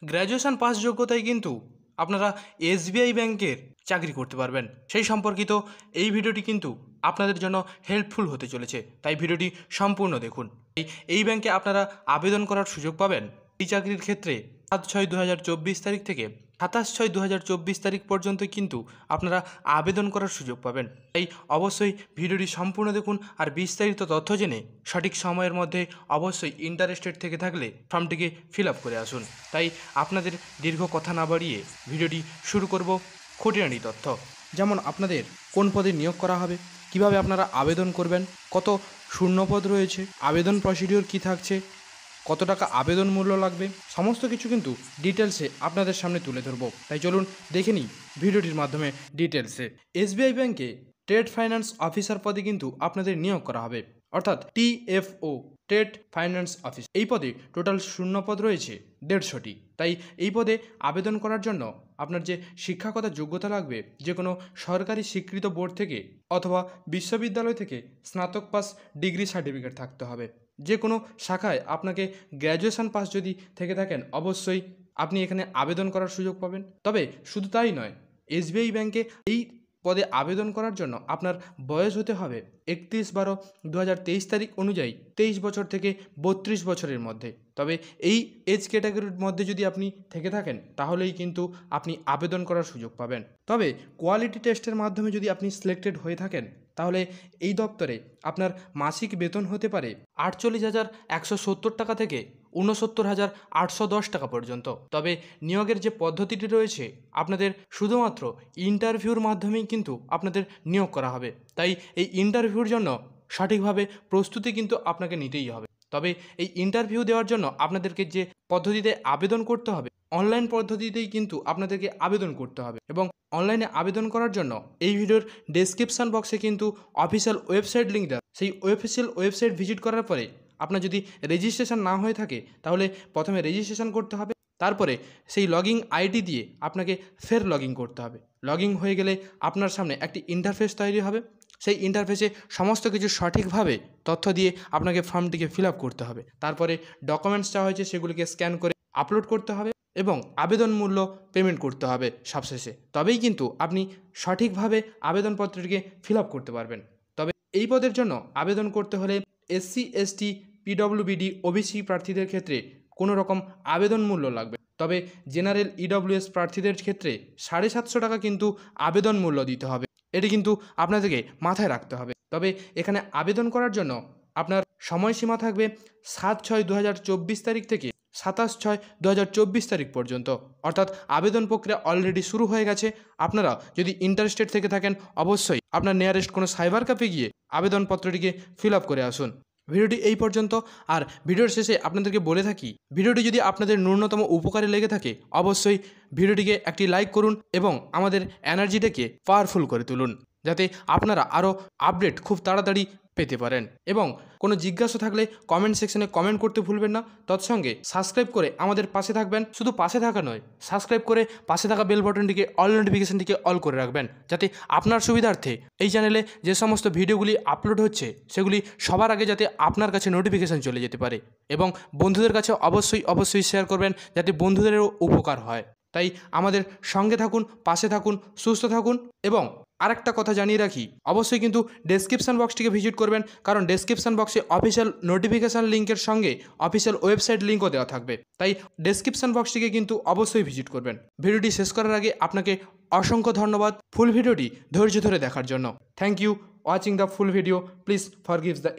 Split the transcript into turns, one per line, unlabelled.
Graduation pass যোগ্যতায় কিন্তু আপনারা এসবিআই ব্যাংকের চাকরি করতে পারবেন। সেই সম্পর্কিত এই ভিডিওটি কিন্তু আপনাদের জন্য হেল্পফুল হতে চলেছে, তাই ভিডিওটি সম্পূর্ণ দেখুন। এই ব্যাংকে আপনারা আবেদন করার সুযোগ পাবেন এই চাকরির ক্ষেত্রে 7/6/2024 তারিখ থেকে 27/6/2024 তারিখ পর্যন্ত কিন্তু আপনারা আবেদন করার সুযোগ পাবেন। তাই অবশ্যই ভিডিওটি সম্পূর্ণ দেখুন আর বিস্তারিত তথ্য জেনে সঠিক সময়ের মধ্যে অবশ্যই ইন্টারেস্টেড থেকে থাকলে ফর্মটিকে ফিল আপ করে আসুন। তাই আপনাদের দীর্ঘ কথা না বাড়িয়ে ভিডিওটি শুরু করব। খুঁটিনাটি তথ্য, যেমন আপনাদের কোন পদে নিয়োগ করা হবে, কিভাবে আপনারা আবেদন করবেন, কত শূন্যপদ রয়েছে, আবেদন প্রসিডিওর কী থাকছে, কত টাকা আবেদন মূল্য লাগবে, সমস্ত কিছু কিন্তু ডিটেলসে আপনাদের সামনে তুলে ধরবো। তাই চলুন দেখে নিই ভিডিওটির মাধ্যমে ডিটেলসে। এসবিআই ব্যাংকে ট্রেড ফাইন্যান্স অফিসার পদে কিন্তু আপনাদের নিয়োগ করা হবে, অর্থাৎ টিএফও, ট্রেড ফাইন্যান্স অফিস। এই পদে টোটাল শূন্যপদ রয়েছে 150টি। তাই এই পদে আবেদন করার জন্য আপনার যে শিক্ষাগত যোগ্যতা লাগবে, যে কোনো সরকারি স্বীকৃত বোর্ড থেকে অথবা বিশ্ববিদ্যালয় থেকে স্নাতক পাস ডিগ্রি সার্টিফিকেট থাকতে হবে। যে কোনো শাখায় আপনাকে গ্র্যাজুয়েশন পাস যদি থেকে থাকেন অবশ্যই আপনি এখানে আবেদন করার সুযোগ পাবেন। তবে শুধু তাই নয়, এসবিআই ব্যাংকে এই পদে আবেদন করার জন্য আপনার বয়স হতে হবে 31/12/2023 তারিখ অনুযায়ী 23 বছর থেকে 32 বছরের মধ্যে। তবে এই এজ ক্যাটাগরির মধ্যে যদি আপনি থেকে থাকেন তাহলেই কিন্তু আপনি আবেদন করার সুযোগ পাবেন। তবে কোয়ালিটি টেস্টের মাধ্যমে যদি আপনি সিলেক্টেড হয়ে থাকেন তাহলে এই দপ্তরে আপনার মাসিক বেতন হতে পারে 48,170 টাকা থেকে 69,810 টাকা পর্যন্ত। তবে নিয়োগের যে পদ্ধতিটি রয়েছে, আপনাদের শুধুমাত্র ইন্টারভিউর মাধ্যমেই কিন্তু আপনাদের নিয়োগ করা হবে। তাই এই ইন্টারভিউর জন্য সঠিকভাবে প্রস্তুতি কিন্তু আপনাকে নিতেই হবে। তবে এই ইন্টারভিউ দেওয়ার জন্য আপনাদেরকে যে পদ্ধতিতে আবেদন করতে হবে, অনলাইন পদ্ধতিতেই কিন্তু আপনাদেরকে আবেদন করতে হবে। এবং অনলাইনে আবেদন করার জন্য এই ভিডিওর ডেসক্রিপশন বক্সে কিন্তু অফিসিয়াল ওয়েবসাইট লিঙ্ক দেওয়া। সেই অফিসিয়াল ওয়েবসাইট ভিজিট করার পরে আপনার যদি রেজিস্ট্রেশন না হয়ে থাকে তাহলে প্রথমে রেজিস্ট্রেশন করতে হবে, তারপরে সেই লগইন আইডি দিয়ে আপনাকে ফের লগইন করতে হবে। লগইন হয়ে গেলে আপনার সামনে একটি ইন্টারফেস তৈরি হবে। সেই ইন্টারফেসে সমস্ত কিছু সঠিকভাবে তথ্য দিয়ে আপনাকে ফর্মটিকে ফিল আপ করতে হবে। তারপরে ডকুমেন্টস চাওয়া হয়েছে সেগুলিকে স্ক্যান করে আপলোড করতে হবে এবং আবেদন মূল্য পেমেন্ট করতে হবে সবশেষে। তবেই কিন্তু আপনি সঠিকভাবে আবেদনপত্রটিকে ফিল আপ করতে পারবেন। তবে এই পদের জন্য আবেদন করতে হলে SC ST PWBD OBC প্রার্থীদের ক্ষেত্রে কোনো রকম আবেদন মূল্য লাগবে। তবে জেনারেল EWS প্রার্থীদের ক্ষেত্রে 750 টাকা কিন্তু আবেদন মূল্য দিতে হবে। এটি কিন্তু আপনাদেরকে মাথায় রাখতে হবে। তবে এখানে আবেদন করার জন্য আপনার সময়সীমা থাকবে 7/6/2024 তারিখ থেকে 27/6/2024 তারিখ পর্যন্ত, অর্থাৎ আবেদন প্রক্রিয়া অলরেডি শুরু হয়ে গেছে। আপনারা যদি ইন্টারেস্টেড থেকে থাকেন অবশ্যই আপনার নিয়ারেস্ট কোনো সাইবার ক্যাফে গিয়ে আবেদনপত্রটিকে ফিল আপ করে আসুন। ভিডিওটি এই পর্যন্ত। আর ভিডিওর শেষে আপনাদেরকে বলে থাকি, ভিডিওটি যদি আপনাদের ন্যূনতম উপকারে লেগে থাকে অবশ্যই ভিডিওটিকে একটি লাইক করুন এবং আমাদের এনার্জিটাকে পাওয়ারফুল করে তুলুন, যাতে আপনারা আরও আপডেট খুব তাড়াতাড়ি পেতে পারেন। এবং কোনো জিজ্ঞাসা থাকলে কমেন্ট সেকশনে কমেন্ট করতে ভুলবেন না। তৎসঙ্গে সাবস্ক্রাইব করে আমাদের পাশে থাকবেন। শুধু পাশে থাকা নয়, সাবস্ক্রাইব করে পাশে থাকা বেল বাটনটিকে অল নোটিফিকেশনটিকে অল করে রাখবেন, যাতে আপনার সুবিধার্থে এই চ্যানেলে যে সমস্ত ভিডিওগুলি আপলোড হচ্ছে সেগুলি সবার আগে যাতে আপনার কাছে নোটিফিকেশান চলে যেতে পারে। এবং বন্ধুদের কাছে অবশ্যই শেয়ার করবেন, যাতে বন্ধুদেরও উপকার হয়। তাই আমাদের সঙ্গে থাকুন, পাশে থাকুন, সুস্থ থাকুন। এবং আরেকটা কথা জানিয়ে রাখি, অবশ্যই কিন্তু ডেসক্রিপশন বক্সটিকে ভিজিট করবেন, কারণ ডেসক্রিপশন বক্সে অফিসিয়াল নোটিফিকেশান লিঙ্কের সঙ্গে অফিসিয়াল ওয়েবসাইট লিঙ্কও দেওয়া থাকবে। তাই ডেসক্রিপশন বক্সটিকে কিন্তু অবশ্যই ভিজিট করবেন। ভিডিওটি শেষ করার আগে আপনাকে অসংখ্য ধন্যবাদ ফুল ভিডিওটি ধৈর্য ধরে দেখার জন্য। Thank you watching the full video. Please forgive the